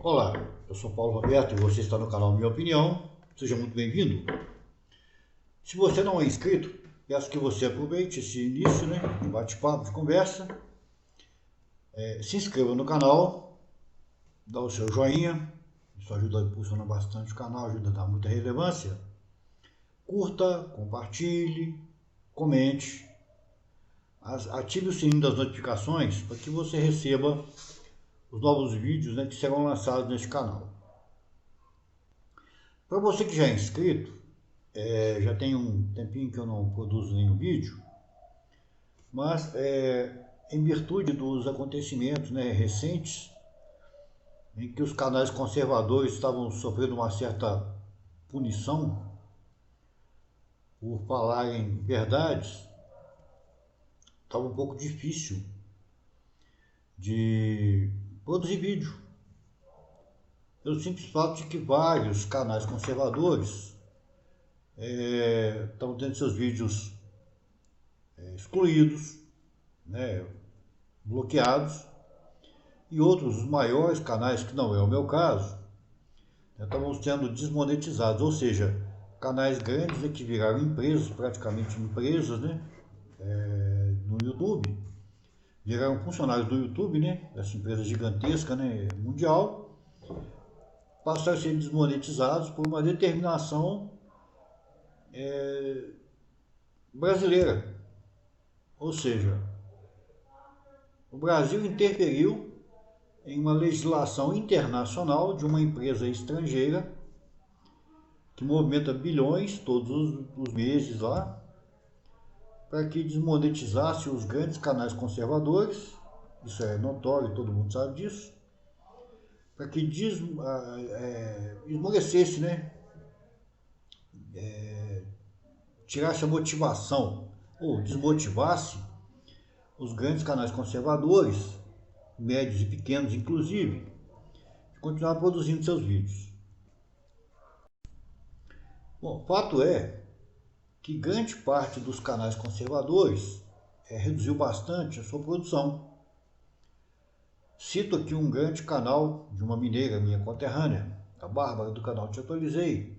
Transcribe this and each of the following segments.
Olá, eu sou Paulo Roberto e você está no canal Minha Opinião. Seja muito bem-vindo. Se você não é inscrito, peço que você aproveite esse início, de bate-papo, de conversa. Se inscreva no canal, dá o seu joinha, isso ajuda a impulsionar bastante o canal, ajuda a dar muita relevância. Curta, compartilhe, comente, ative o sininho das notificações para que você receba os novos vídeos, que serão lançados neste canal. Para você que já é inscrito, já tem um tempinho que eu não produzo nenhum vídeo, mas em virtude dos acontecimentos recentes, em que os canais conservadores estavam sofrendo uma certa punição por falarem verdades, estava um pouco difícil de produzir vídeo. Pelo simples fato de que vários canais conservadores estavam tendo seus vídeos excluídos, bloqueados, e outros, os maiores canais, que não é o meu caso, estavam sendo desmonetizados, ou seja, canais grandes que viraram empresas, praticamente empresas, no YouTube, viraram funcionários do YouTube, essa empresa gigantesca, mundial, passaram a ser desmonetizados por uma determinação brasileira, ou seja, o Brasil interferiu em uma legislação internacional de uma empresa estrangeira que movimenta bilhões todos os meses lá, para que desmonetizasse os grandes canais conservadores, isso é notório, todo mundo sabe disso, para que esmorecesse, tirasse a motivação, ou desmotivasse os grandes canais conservadores, médios e pequenos inclusive, de continuar produzindo seus vídeos. Bom, fato é que grande parte dos canais conservadores reduziu bastante a sua produção. Cito aqui um grande canal de uma mineira minha conterrânea, a Bárbara, do canal Te Atualizei.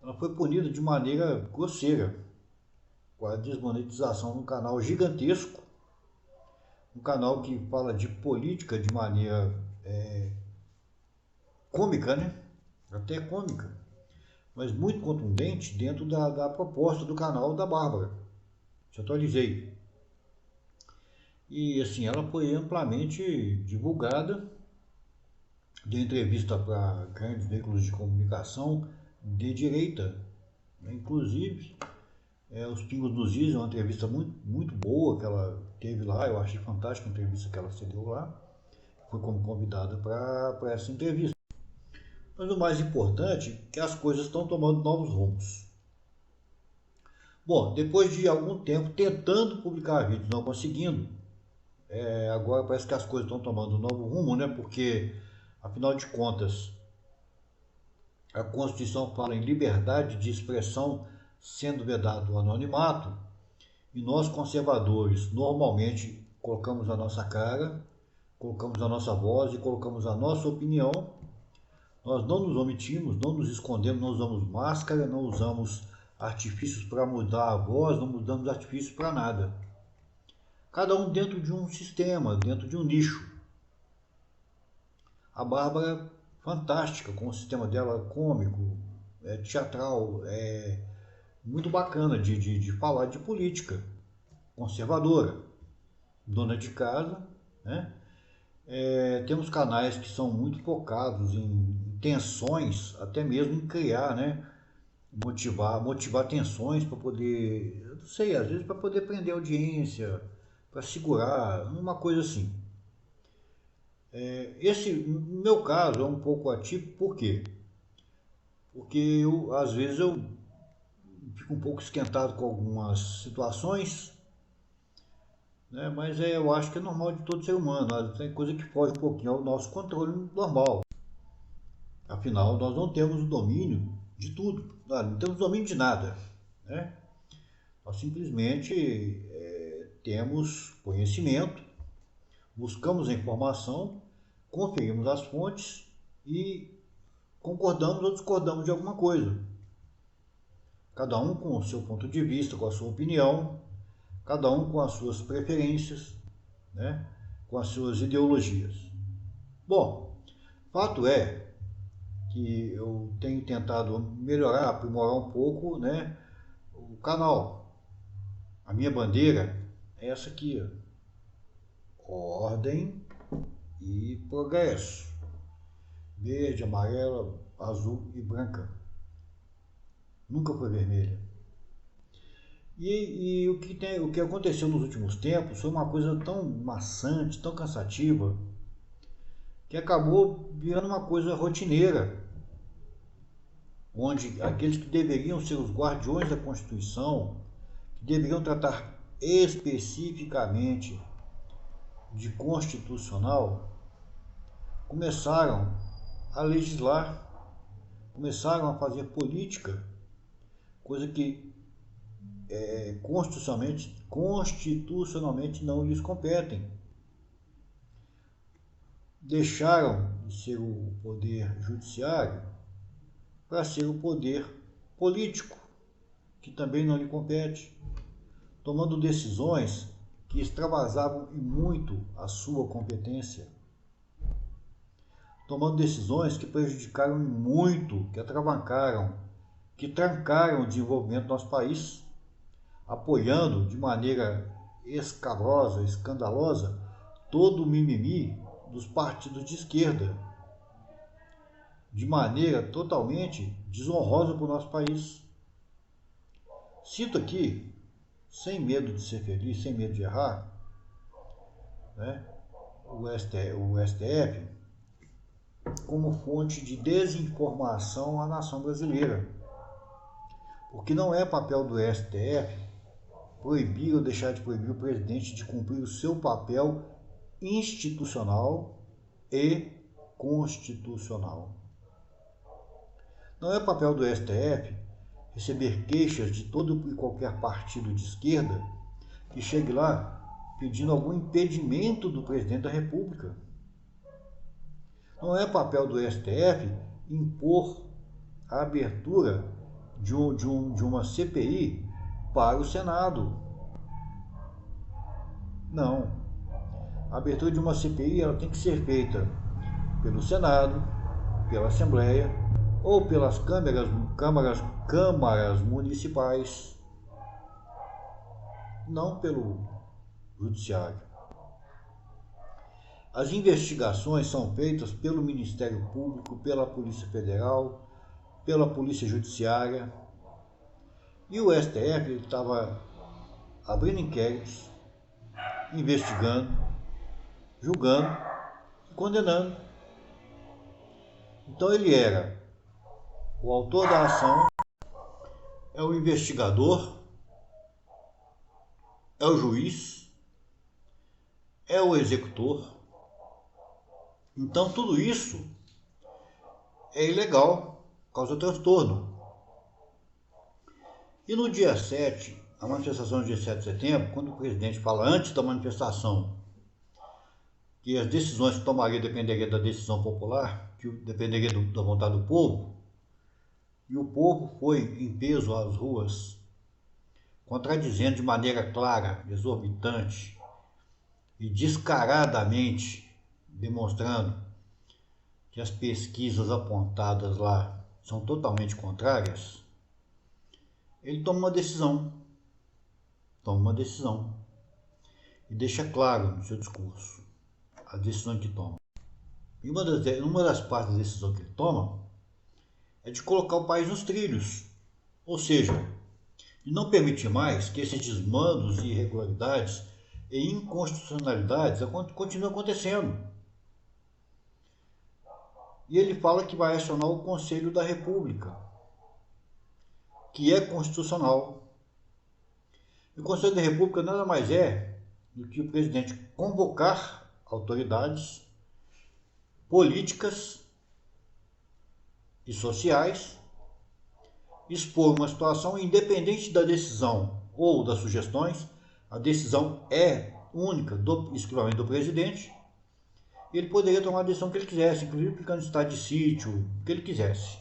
Ela foi punida de maneira grosseira com a desmonetização de um canal gigantesco, um canal que fala de política de maneira cômica, até cômica, mas muito contundente dentro da proposta do canal da Bárbara. Te Atualizei. E assim, ela foi amplamente divulgada, deu entrevista para grandes veículos de comunicação de direita, inclusive os Pingos nos Is, é uma entrevista muito boa que ela teve lá, eu achei fantástica a entrevista que ela cedeu lá, foi como convidada para essa entrevista. Mas o mais importante é que as coisas estão tomando novos rumos. Bom, depois de algum tempo tentando publicar vídeos, não conseguindo, agora parece que as coisas estão tomando um novo rumo, porque, afinal de contas, a Constituição fala em liberdade de expressão sendo vedado o anonimato, e nós conservadores normalmente colocamos a nossa cara, colocamos a nossa voz e colocamos a nossa opinião. Nós não nos omitimos, não nos escondemos, não usamos máscara, não usamos artifícios para mudar a voz, não mudamos artifícios para nada. Cada um dentro de um sistema, dentro de um nicho. A Bárbara, fantástica, com o sistema dela cômico, teatral, muito bacana de falar de política, conservadora, dona de casa, temos canais que são muito focados em tensões, até mesmo em criar, motivar tensões para poder, eu não sei, às vezes para poder prender audiência, para segurar, uma coisa assim. Esse, no meu caso, é um pouco atípico, por quê? Porque às vezes eu fico um pouco esquentado com algumas situações, mas eu acho que é normal de todo ser humano, tem coisa que foge um pouquinho ao nosso controle normal. Afinal, nós não temos o domínio de tudo, não temos domínio de nada, Nós simplesmente temos conhecimento, buscamos a informação, conferimos as fontes e concordamos ou discordamos de alguma coisa. Cada um com o seu ponto de vista, com a sua opinião, cada um com as suas preferências, né? Com as suas ideologias. Bom, fato é que eu tenho tentado melhorar, aprimorar um pouco, né, o canal. A minha bandeira é essa aqui, ó. Ordem e progresso. Verde, amarela, azul e branca. Nunca foi vermelha. E o que aconteceu nos últimos tempos foi uma coisa tão maçante, tão cansativa, que acabou virando uma coisa rotineira, onde aqueles que deveriam ser os guardiões da Constituição, que deveriam tratar especificamente de constitucional, começaram a legislar, começaram a fazer política, coisa que constitucionalmente não lhes competem. Deixaram de ser o poder judiciário para ser o poder político, que também não lhe compete, tomando decisões que extravasavam em muito a sua competência, tomando decisões que prejudicaram em muito, que atravancaram, que trancaram o desenvolvimento do nosso país, apoiando de maneira escabrosa, escandalosa, todo o mimimi dos partidos de esquerda, de maneira totalmente desonrosa para o nosso país. Cito aqui, sem medo de ser feliz, sem medo de errar, né, o STF como fonte de desinformação à nação brasileira. Porque não é papel do STF proibir ou deixar de proibir o presidente de cumprir o seu papel institucional e constitucional. Não é papel do STF receber queixas de todo e qualquer partido de esquerda que chegue lá pedindo algum impedimento do presidente da República. Não é papel do STF impor a abertura de uma CPI para o Senado. Não. A abertura de uma CPI ela tem que ser feita pelo Senado, pela Assembleia ou pelas câmaras municipais, não pelo Judiciário. As investigações são feitas pelo Ministério Público, pela Polícia Federal, pela Polícia Judiciária, e o STF estava abrindo inquéritos, investigando, julgando e condenando. Então ele era o autor da ação, é o investigador, é o juiz, é o executor. Então tudo isso é ilegal, causa transtorno. E no dia 7, a manifestação do dia 7 de setembro, quando o presidente fala antes da manifestação que as decisões que tomaria dependeriam da decisão popular, que dependeria da vontade do povo, e o povo foi em peso às ruas, contradizendo de maneira clara, exorbitante e descaradamente, demonstrando que as pesquisas apontadas lá são totalmente contrárias, ele toma uma decisão e deixa claro no seu discurso a decisão que toma. E uma das partes da decisão que ele toma é de colocar o país nos trilhos, ou seja, de não permitir mais que esses desmandos e irregularidades e inconstitucionalidades continuem acontecendo. E ele fala que vai acionar o Conselho da República, que é constitucional. E o Conselho da República nada mais é do que o presidente convocar autoridades políticas e sociais, expor uma situação independente da decisão ou das sugestões, a decisão é única, exclusivamente do presidente, ele poderia tomar a decisão que ele quisesse, inclusive aplicando estado de sítio, o que ele quisesse.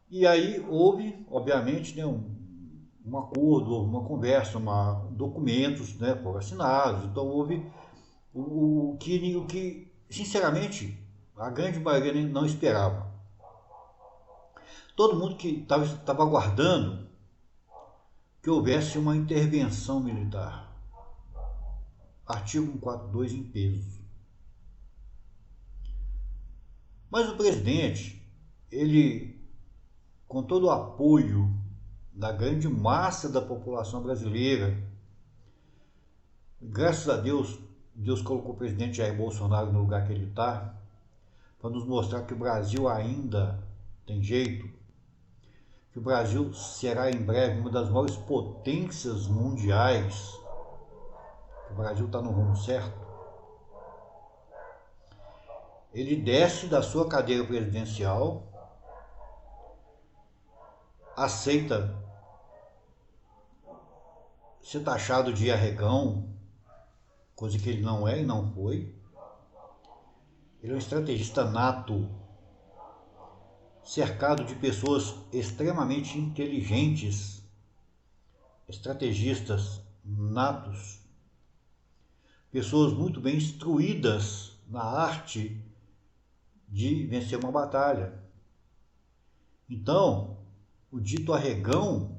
E aí houve, obviamente, né, um acordo, uma conversa, documentos, né, foram assinados. Então houve o que, sinceramente, a grande maioria não esperava. Todo mundo que estava aguardando que houvesse uma intervenção militar. Artigo 142 em peso. Mas o presidente, ele, com todo o apoio da grande massa da população brasileira, graças a Deus, Deus colocou o presidente Jair Bolsonaro no lugar que ele está, para nos mostrar que o Brasil ainda tem jeito, que o Brasil será em breve uma das maiores potências mundiais, que o Brasil está no rumo certo. Ele desce da sua cadeira presidencial, aceita ser taxado de arregão, coisa que ele não é e não foi. Ele é um estrategista nato, cercado de pessoas extremamente inteligentes, estrategistas natos, pessoas muito bem instruídas na arte de vencer uma batalha. Então, o dito arregão,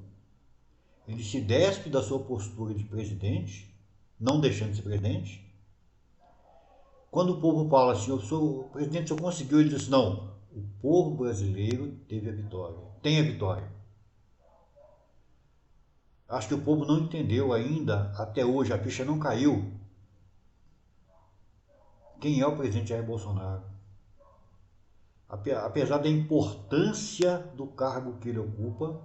ele se despe da sua postura de presidente, não deixando de ser presidente. Quando o povo fala assim, o presidente, o senhor conseguiu, ele diz, não, o povo brasileiro teve a vitória, tem a vitória. Acho que o povo não entendeu ainda, até hoje, a ficha não caiu. Quem é o presidente Jair Bolsonaro? Apesar da importância do cargo que ele ocupa,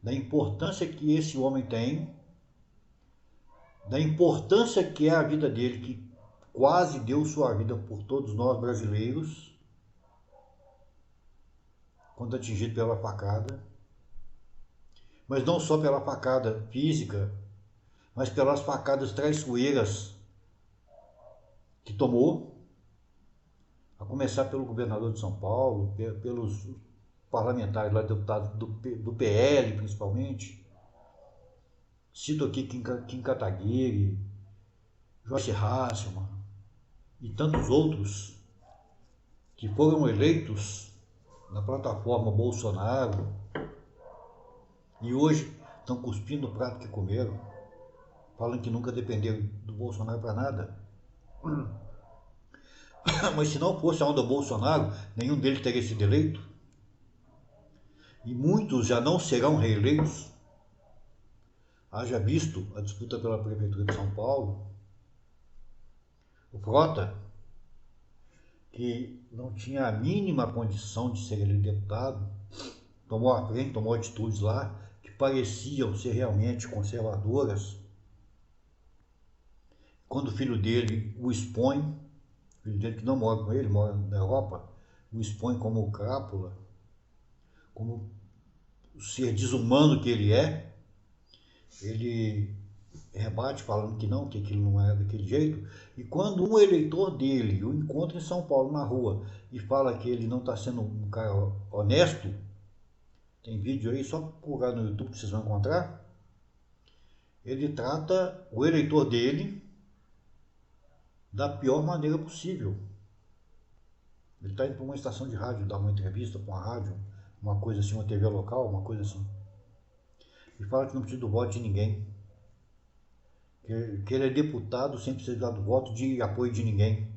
da importância que esse homem tem, da importância que é a vida dele, que quase deu sua vida por todos nós brasileiros, quando atingido pela facada, mas não só pela facada física, mas pelas facadas traiçoeiras que tomou, a começar pelo governador de São Paulo, pelos parlamentares lá, deputados do PL principalmente. Cito aqui Kim Kataguiri, Joyce Hasselmann e tantos outros que foram eleitos na plataforma Bolsonaro e hoje estão cuspindo o prato que comeram, falam que nunca dependeram do Bolsonaro para nada. Mas se não fosse a onda Bolsonaro, nenhum deles teria sido eleito. E muitos já não serão reeleitos. Haja visto a disputa pela Prefeitura de São Paulo. O Frota, que não tinha a mínima condição de ser eleito deputado, tomou a frente, tomou atitudes lá que pareciam ser realmente conservadoras. Quando o filho dele o expõe, o filho dele que não mora com ele, mora na Europa, o expõe como crápula, como o ser desumano que ele é, ele rebate falando que não, que aquilo não é daquele jeito. E quando um eleitor dele o encontra em São Paulo na rua e fala que ele não está sendo um cara honesto, tem vídeo aí, só procurar no YouTube que vocês vão encontrar, ele trata o eleitor dele da pior maneira possível. Ele está indo para uma estação de rádio, dar uma entrevista para uma rádio, uma coisa assim, uma TV local, uma coisa assim. E fala que não precisa do voto de ninguém. Que ele é deputado sem precisar do voto de apoio de ninguém.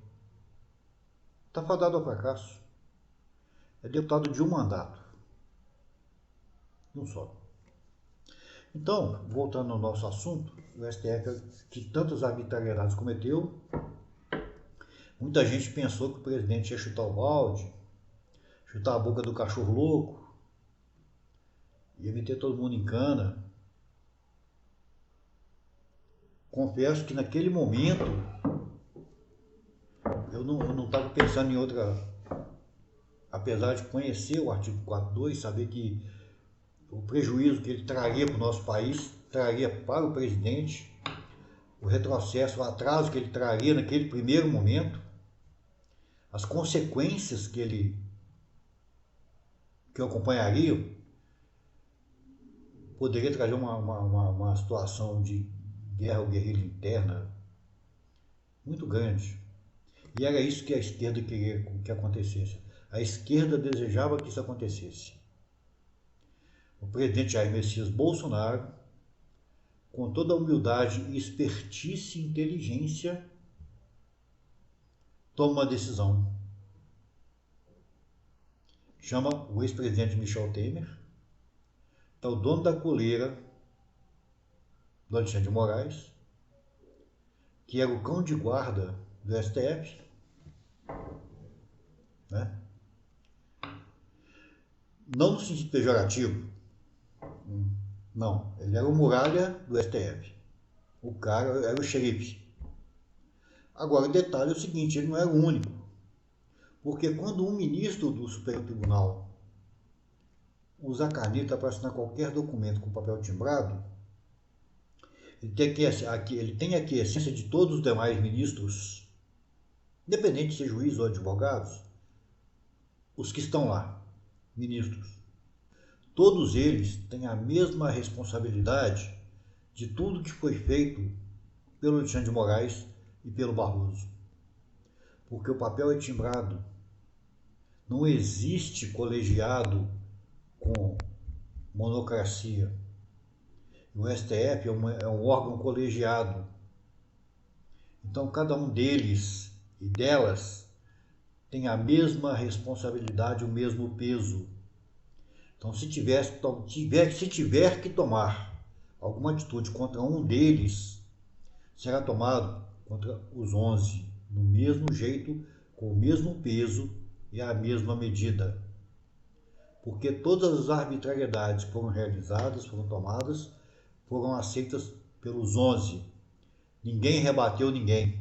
Está fadado ao fracasso. É deputado de um mandato. Não só. Então, voltando ao nosso assunto, o STF, que tantas arbitrariedades cometeu, muita gente pensou que o presidente ia chutar o balde, chutar a boca do cachorro louco, ia meter todo mundo em cana. Confesso que naquele momento eu não estava pensando em outra, apesar de conhecer o artigo 4.2, saber que o prejuízo que ele traria para o nosso país, traria para o presidente, o retrocesso, o atraso que ele traria naquele primeiro momento, as consequências que acompanhariam, poderia trazer uma situação de guerra ou guerrilha interna muito grande. E era isso que a esquerda queria que acontecesse. A esquerda desejava que isso acontecesse. O presidente Jair Messias Bolsonaro, com toda a humildade, expertise e inteligência, toma uma decisão. Chama o ex-presidente Michel Temer, é o dono da coleira do Alexandre de Moraes, que era o cão de guarda do STF, né? Não no sentido pejorativo, não, ele era o muralha do STF, o cara era o xerife. Agora o detalhe é o seguinte, ele não era o único, porque quando um ministro do Supremo Tribunal usa a caneta para assinar qualquer documento com papel timbrado, ele tem aqui a essência de todos os demais ministros, independente de ser juiz ou advogados, os que estão lá, ministros. Todos eles têm a mesma responsabilidade de tudo que foi feito pelo Alexandre de Moraes e pelo Barroso. Porque o papel é timbrado. Não existe colegiado com monocracia. O STF é um órgão colegiado. Então, cada um deles e delas tem a mesma responsabilidade, o mesmo peso. Então, se tiver que tomar alguma atitude contra um deles, será tomado contra os 11, no mesmo jeito, com o mesmo peso e a mesma medida. Porque todas as arbitrariedades que foram realizadas, foram tomadas, foram aceitas pelos 11. Ninguém rebateu ninguém.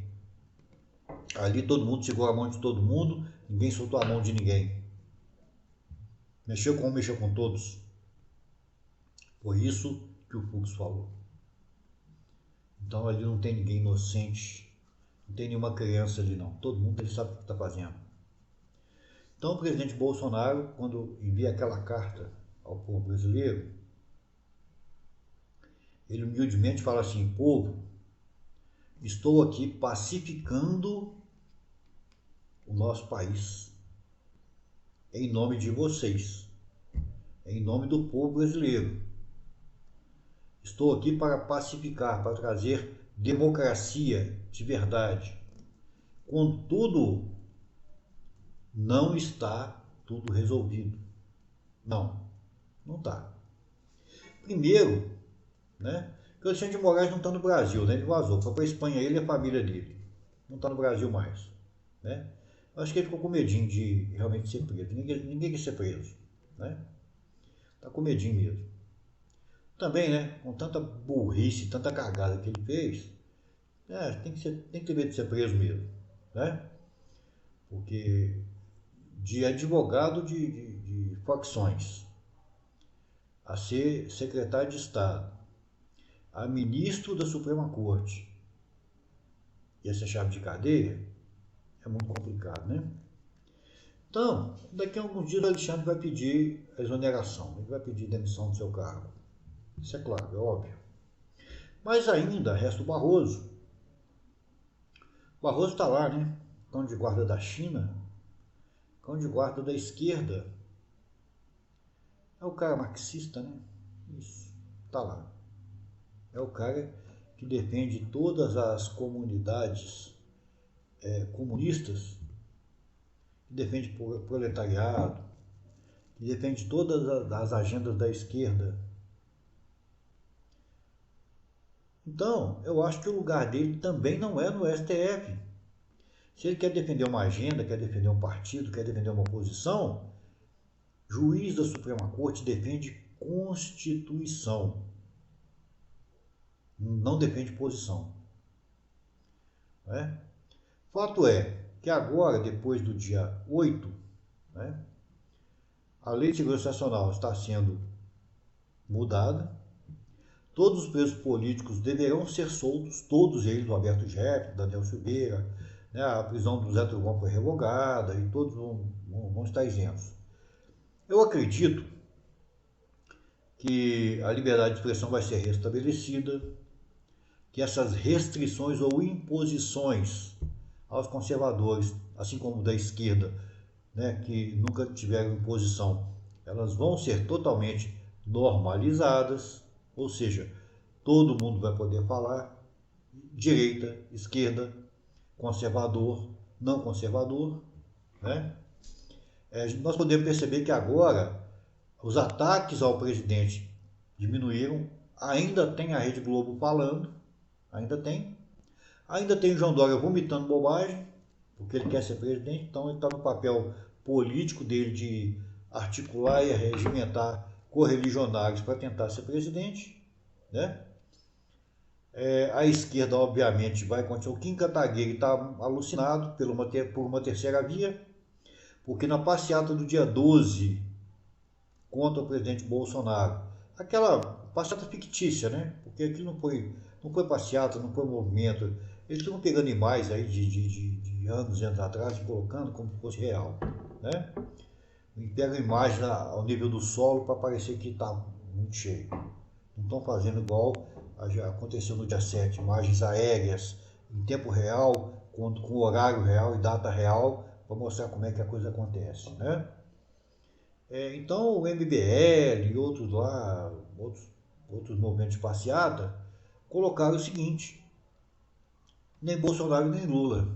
Ali todo mundo segurou a mão de todo mundo, ninguém soltou a mão de ninguém. Mexeu com todos. Foi isso que o Fux falou. Então ali não tem ninguém inocente, não tem nenhuma criança ali não. Todo mundo ele sabe o que está fazendo. Então o presidente Bolsonaro, quando envia aquela carta ao povo brasileiro, ele humildemente fala assim: povo, estou aqui pacificando o nosso país em nome de vocês, em nome do povo brasileiro. Estou aqui para pacificar, para trazer democracia de verdade. Contudo, não está tudo resolvido. Não está. Primeiro, né, que o Alexandre de Moraes não está no Brasil, né? Ele vazou, foi para a Espanha, ele e a família dele. Não está no Brasil mais. Né? Acho que ele ficou com medinho de realmente ser preso. Ninguém quer ser preso. Né? Está com medinho mesmo. Também, né, com tanta burrice, tanta cagada que ele fez, tem que ter medo de ser preso mesmo. Né? Porque de advogado de facções a ser secretário de Estado, a ministro da Suprema Corte e essa chave de cadeia, é muito complicado, né? Então, daqui a alguns dias o Alexandre vai pedir a exoneração, ele vai pedir demissão do seu cargo. Isso é claro, é óbvio. Mas ainda resta o Barroso. O Barroso está lá, né? Cão de guarda da China, cão de guarda da esquerda. É o cara marxista, né? Isso, está lá. É o cara que defende todas as comunidades comunistas, que defende o proletariado, que defende todas as agendas da esquerda. Então, eu acho que o lugar dele também não é no STF. Se ele quer defender uma agenda, quer defender um partido, quer defender uma posição, juiz da Suprema Corte defende Constituição, não defende posição. Né? Fato é que agora, depois do dia 8, né, a Lei de Segurança Nacional está sendo mudada, todos os presos políticos deverão ser soltos, todos eles, o Alberto Jefferson, Daniel Silveira, né, a prisão do Zé Trovão foi revogada e todos vão estar isentos. Eu acredito que a liberdade de expressão vai ser restabelecida, que essas restrições ou imposições aos conservadores, assim como da esquerda, né, que nunca tiveram imposição, elas vão ser totalmente normalizadas, ou seja, todo mundo vai poder falar, direita, esquerda, conservador, não conservador, né? Nós podemos perceber que agora os ataques ao presidente diminuíram, ainda tem a Rede Globo falando, ainda tem o João Dória vomitando bobagem, porque ele quer ser presidente, então ele está no papel político dele de articular e regimentar correligionários para tentar ser presidente, né? A esquerda, obviamente, vai continuar. O Kim Kataguiri está alucinado por uma terceira via, porque na passeata do dia 12 contra o presidente Bolsonaro, aquela passeata fictícia, né? Porque aqui não foi passeata, não foi movimento. Eles estão pegando imagens aí de anos atrás e colocando como se fosse real, né? E pegam imagem ao nível do solo para parecer que está muito cheio. Não estão fazendo igual já aconteceu no dia 7, imagens aéreas em tempo real, com horário real e data real, para mostrar como é que a coisa acontece, né? Então o MBL e outros lá, outros movimentos de passeata, colocaram o seguinte: nem Bolsonaro nem Lula.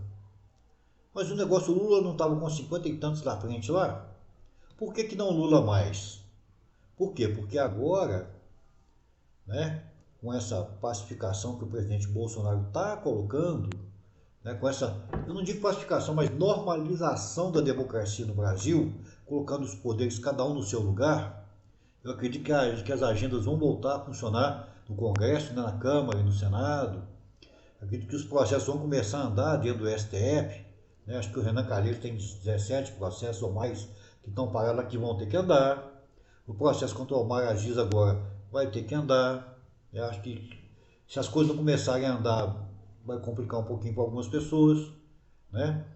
Mas o negócio, Lula não estava com 50 e tantos na frente lá? Por que não Lula mais? Por quê? Porque agora, né, com essa pacificação que o presidente Bolsonaro está colocando, né, com essa, eu não digo pacificação, mas normalização da democracia no Brasil, colocando os poderes cada um no seu lugar, eu acredito que as agendas vão voltar a funcionar no Congresso, né, na Câmara e no Senado. Eu acredito que os processos vão começar a andar dentro do STF. Né? Acho que o Renan Calheiros tem 17 processos ou mais que estão parados aqui, vão ter que andar. O processo contra o Omar Aziz agora vai ter que andar. Eu acho que se as coisas não começarem a andar, vai complicar um pouquinho para algumas pessoas, né?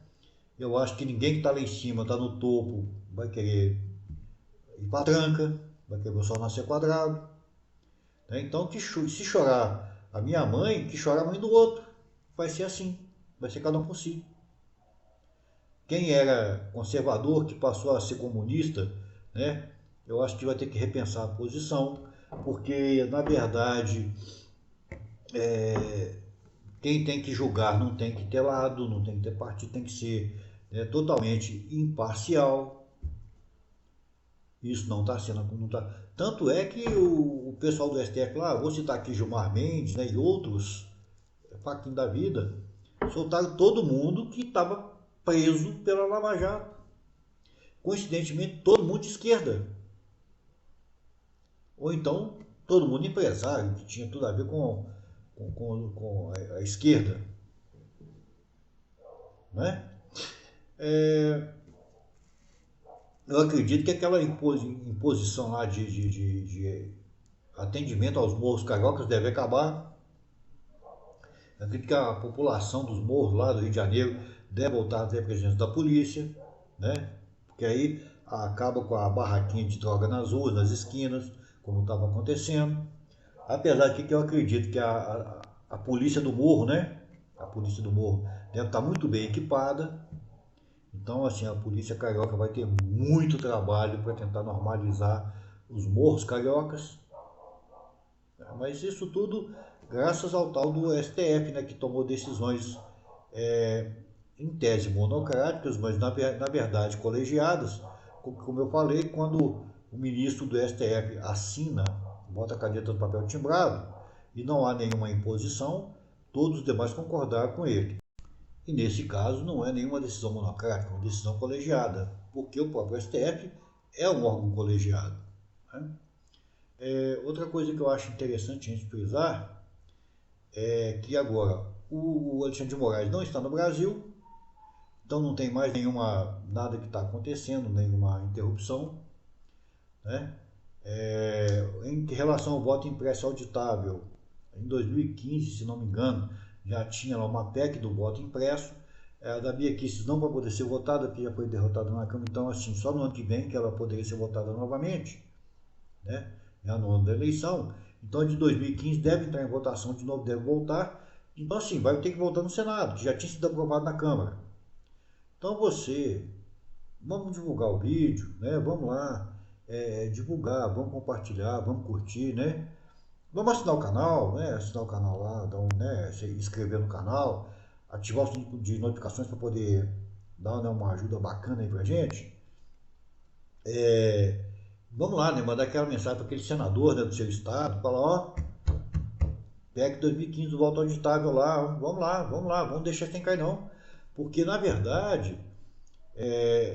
Eu acho que ninguém que está lá em cima, está no topo, vai querer ir para a tranca, vai querer só nascer quadrado. Né? Então, se chorar a minha mãe, que chora a mãe do outro. Vai ser assim, vai ser cada um por si. Quem era conservador, que passou a ser comunista, né? Eu acho que vai ter que repensar a posição, porque, na verdade, quem tem que julgar não tem que ter lado, não tem que ter partido, tem que ser, né, totalmente imparcial. Isso não está sendo. Não tá. Tanto é que o pessoal do STF lá, vou citar aqui Gilmar Mendes, né, e outros, faquinha da vida, soltaram todo mundo que estava preso pela Lava Jato. Coincidentemente, todo mundo de esquerda. Ou então, todo mundo empresário, que tinha tudo a ver com a esquerda. Né? Eu acredito que aquela imposição lá de atendimento aos morros cariocas deve acabar. Eu acredito que a população dos morros lá do Rio de Janeiro deve voltar a ter a presença da polícia, né? Porque aí acaba com a barraquinha de droga nas ruas, nas esquinas, como estava acontecendo. Apesar de que eu acredito que a polícia do morro, né? A polícia do morro deve estar muito bem equipada. Então, assim, a polícia carioca vai ter muito trabalho para tentar normalizar os morros cariocas. Mas isso tudo graças ao tal do STF, né, que tomou decisões em tese monocráticas, mas na verdade colegiadas. Como eu falei, quando o ministro do STF assina, bota a caneta no papel timbrado, e não há nenhuma imposição, todos os demais concordaram com ele. E nesse caso não é nenhuma decisão monocrática, é uma decisão colegiada, porque o próprio STF é um órgão colegiado. Né? Outra coisa que eu acho interessante a gente frisar é que agora o Alexandre de Moraes não está no Brasil, então não tem mais nada que está acontecendo, nenhuma interrupção. Né? Em relação ao voto impresso auditável, em 2015, se não me engano, já tinha lá uma PEC do voto impresso. Da Bia Kicis não vai poder ser votada, porque já foi derrotada na Câmara, então assim, só no ano que vem que ela poderia ser votada novamente, né? Já no ano da eleição. Então de 2015 deve entrar em votação de novo, deve voltar. Então assim, vai ter que voltar no Senado, que já tinha sido aprovado na Câmara. Então vamos divulgar o vídeo, né? Vamos lá, divulgar, vamos compartilhar, vamos curtir, né? Vamos assinar o canal, né? Assinar o canal lá, se inscrever no canal, ativar o sininho de notificações para poder dar, né, uma ajuda bacana aí pra gente. Vamos lá, né? Mandar aquela mensagem para aquele senador, né, do seu estado, falar, ó, PEC 2015 do voto auditável lá, vamos lá, vamos deixar sem cair não. Porque na verdade,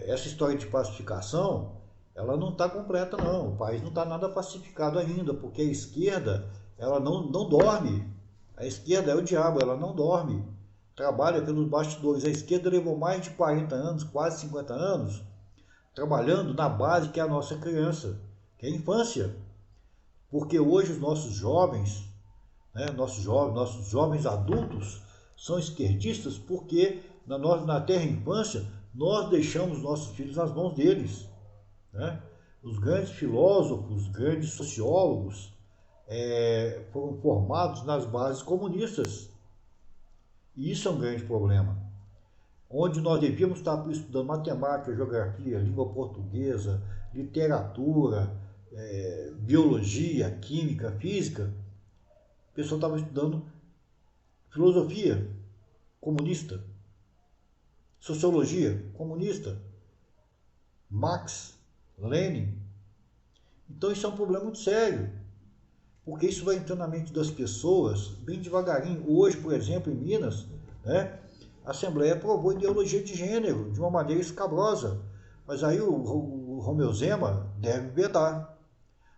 essa história de pacificação, ela não está completa não. O país não está nada pacificado ainda, porque a esquerda, ela não dorme. A esquerda é o diabo, ela não dorme. Trabalha pelos bastidores. A esquerda levou mais de 40 anos, quase 50 anos, trabalhando na base que é a nossa criança, que é a infância. Porque hoje os nossos jovens, né, nossos jovens adultos são esquerdistas porque na terra infância nós deixamos nossos filhos nas mãos deles, né? Os grandes filósofos, grandes sociólogos foram formados nas bases comunistas. E isso é um grande problema. Onde nós devíamos estar estudando matemática, geografia, língua portuguesa, literatura, biologia, química, física, o pessoal estava estudando filosofia comunista, sociologia comunista, Marx, Lenin. Então isso é um problema muito sério, porque isso vai entrando na mente das pessoas bem devagarinho. Hoje, por exemplo, em Minas, né, a Assembleia aprovou ideologia de gênero de uma maneira escabrosa, mas aí o Romeu Zema deve vetar,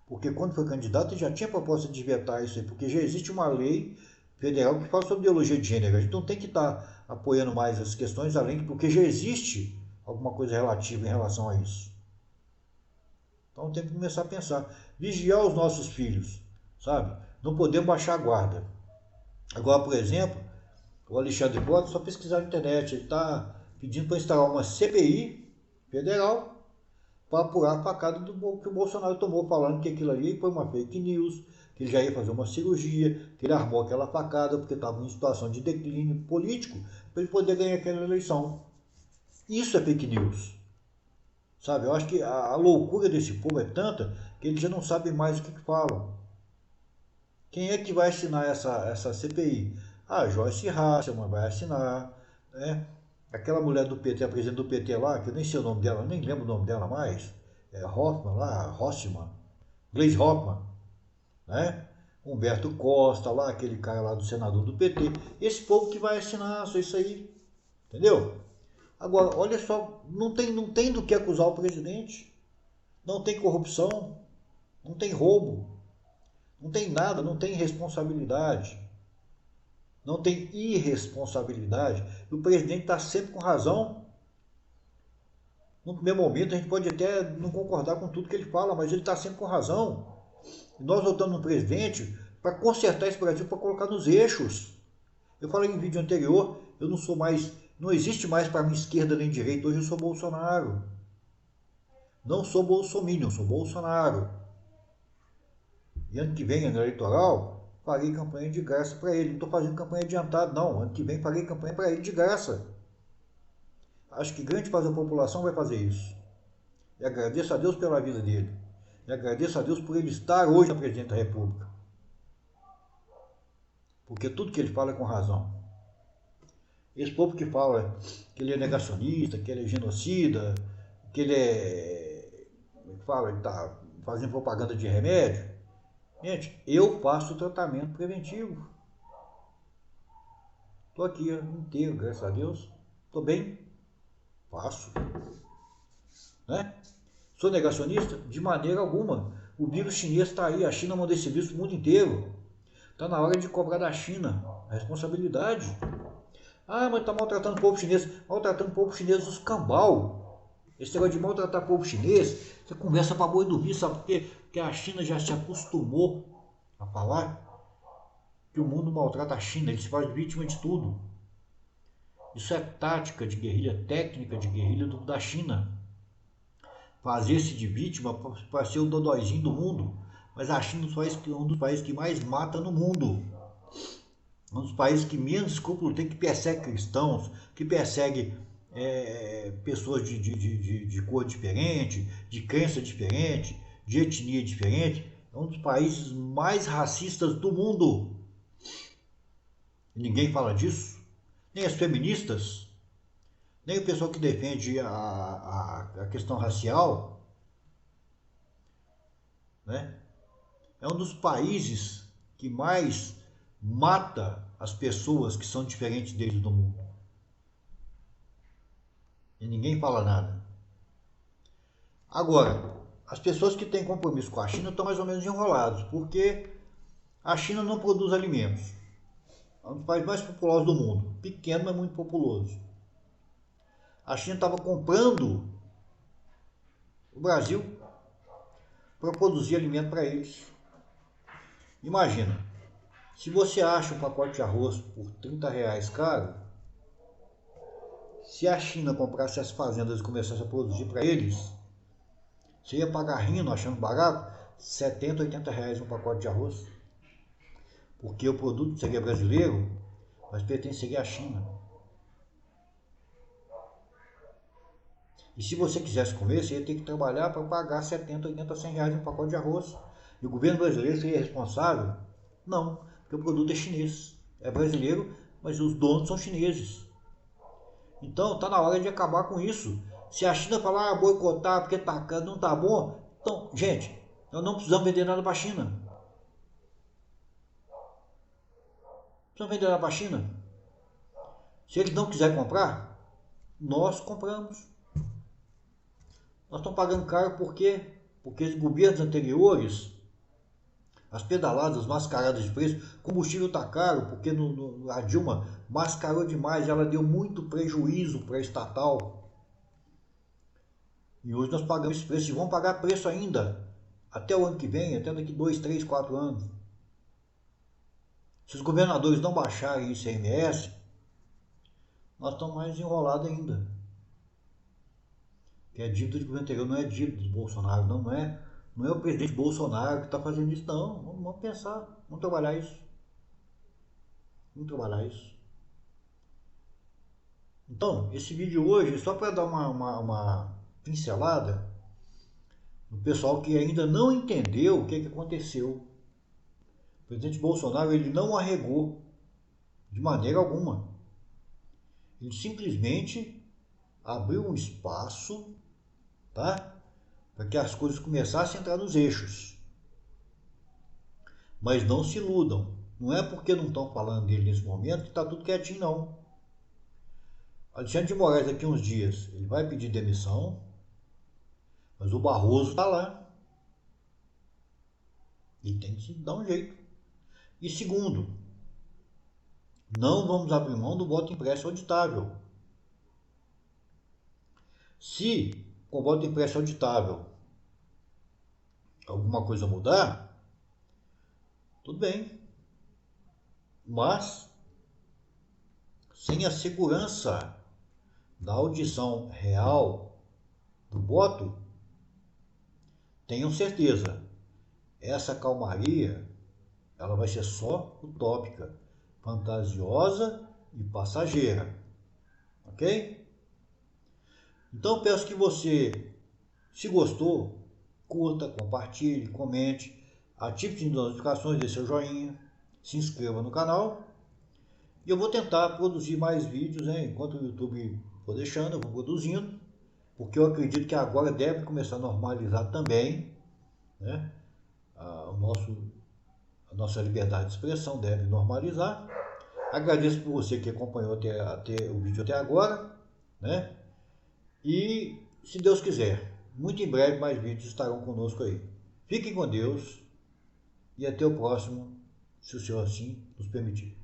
porque quando foi candidato ele já tinha proposta de vetar isso aí, porque já existe uma lei federal que fala sobre ideologia de gênero. A gente não tem que estar apoiando mais as questões, além de porque já existe alguma coisa relativa em relação a isso. Então tem que começar a pensar, vigiar os nossos filhos, sabe? Não podemos baixar a guarda. Agora, por exemplo, o Alexandre Frota, só pesquisar na internet, ele está pedindo para instalar uma CPI federal para apurar a facada que o Bolsonaro tomou, falando que aquilo ali foi uma fake news, que ele já ia fazer uma cirurgia, que ele armou aquela facada porque estava em situação de declínio político para ele poder ganhar aquela eleição. Isso é fake news. Sabe, eu acho que a loucura desse povo é tanta que eles já não sabem mais o que falam. Quem é que vai assinar essa CPI? A Joyce Hasselmann vai assinar, né? Aquela mulher do PT, a presidente do PT lá, que eu nem sei o nome dela, nem lembro o nome dela mais, Hoffmann lá, Rossmann, Gleisi Hoffmann, né? Humberto Costa lá, aquele cara lá do senador do PT. Esse povo que vai assinar só isso aí, entendeu? Agora, olha só, não tem do que acusar o presidente, não tem corrupção, não tem roubo, não tem nada, não tem responsabilidade, não tem irresponsabilidade. O presidente está sempre com razão. No primeiro momento a gente pode até não concordar com tudo que ele fala, mas ele está sempre com razão. E nós votamos no presidente para consertar esse Brasil, para colocar nos eixos. Eu falei em vídeo anterior, eu não sou mais, não existe mais para mim esquerda nem direita, hoje eu sou Bolsonaro. Não sou bolsominion, sou Bolsonaro. E ano que vem, ano eleitoral, farei campanha de graça para ele. Não estou fazendo campanha adiantada, não. Ano que vem farei campanha para ele de graça. Acho que grande parte da população vai fazer isso. E agradeço a Deus pela vida dele. E agradeço a Deus por ele estar hoje na presidente da República. Porque tudo que ele fala é com razão. Esse povo que fala que ele é negacionista, que ele é genocida, que ele ele está fazendo propaganda de remédio. Gente, eu faço tratamento preventivo. Estou aqui inteiro, graças a Deus. Estou bem. Faço. Né? Sou negacionista? De maneira alguma. O vírus chinês está aí. A China mandou esse vírus para o mundo inteiro. Está na hora de cobrar da China a responsabilidade. Ah, mas está maltratando o povo chinês. Maltratando o povo chinês dos cambal. Esse negócio de maltratar o povo chinês, você conversa para boi dormir, sabe por quê? Porque a China já se acostumou a falar que o mundo maltrata a China, ele se faz vítima de tudo. Isso é tática de guerrilha, técnica de guerrilha da China. Fazer-se de vítima para ser o dodóizinho do mundo. Mas a China é um dos países que mais mata no mundo. Um dos países que menos escrúpulo tem, que persegue cristãos, que persegue pessoas de cor diferente, de crença diferente, de etnia diferente. É um dos países mais racistas do mundo. E ninguém fala disso. Nem as feministas, nem o pessoal que defende a questão racial, né? É um dos países que mais mata as pessoas que são diferentes deles do mundo. E ninguém fala nada. Agora, as pessoas que têm compromisso com a China estão mais ou menos enroladas, porque a China não produz alimentos. É um dos países mais populosos do mundo. Pequeno, mas muito populoso. A China estava comprando o Brasil para produzir alimento para eles. Imagina, se você acha um pacote de arroz por R$ 30 caro, se a China comprasse as fazendas e começasse a produzir para eles, você ia pagar rindo, achando barato, R$ 70, R$ 80 um pacote de arroz. Porque o produto seria brasileiro, mas pertenceria à China. E se você quisesse comer, você ia ter que trabalhar para pagar 70, 80, R$ 100 um pacote de arroz. E o governo brasileiro seria responsável? Não, porque o produto é chinês. É brasileiro, mas os donos são chineses. Então está na hora de acabar com isso. Se a China falar boicotar porque não está bom, então, gente, nós não precisamos vender nada para a China. Precisamos vender nada para a China. Se eles não quiserem comprar, nós compramos. Nós estamos pagando caro por quê? Porque os governos anteriores, as pedaladas, as mascaradas de preço, combustível está caro, porque a Dilma mascarou demais, ela deu muito prejuízo para a estatal. E hoje nós pagamos esse preço e vamos pagar preço ainda, até o ano que vem, até daqui 2, 3, 4 anos. Se os governadores não baixarem o ICMS, nós estamos mais enrolados ainda. Que a dívida de governo anterior não é dívida do Bolsonaro, não é. Não é o presidente Bolsonaro que está fazendo isso, não. Vamos pensar, vamos trabalhar isso. Vamos trabalhar isso. Então, esse vídeo hoje, só para dar uma pincelada no pessoal que ainda não entendeu o que aconteceu. O presidente Bolsonaro, ele não arregou de maneira alguma. Ele simplesmente abriu um espaço, tá? Para que as coisas começassem a entrar nos eixos. Mas não se iludam. Não é porque não estão falando dele nesse momento que está tudo quietinho, não. Alexandre de Moraes, daqui a uns dias, ele vai pedir demissão, mas o Barroso está lá. E tem que dar um jeito. E segundo, não vamos abrir mão do voto impresso auditável. Se com o voto impresso auditável alguma coisa mudar, tudo bem. Mas sem a segurança da audição real do voto, tenham certeza, essa calmaria ela vai ser só utópica, fantasiosa e passageira. Ok? Então peço que você, se gostou, curta, compartilhe, comente, ative as notificações, dê seu joinha, se inscreva no canal. E eu vou tentar produzir mais vídeos, né? Enquanto o YouTube for deixando, eu vou produzindo, porque eu acredito que agora deve começar a normalizar também, né? A nossa liberdade de expressão deve normalizar. Agradeço por você que acompanhou até o vídeo até agora, né? E, se Deus quiser, muito em breve mais vídeos estarão conosco aí. Fiquem com Deus e até o próximo, se o Senhor assim nos permitir.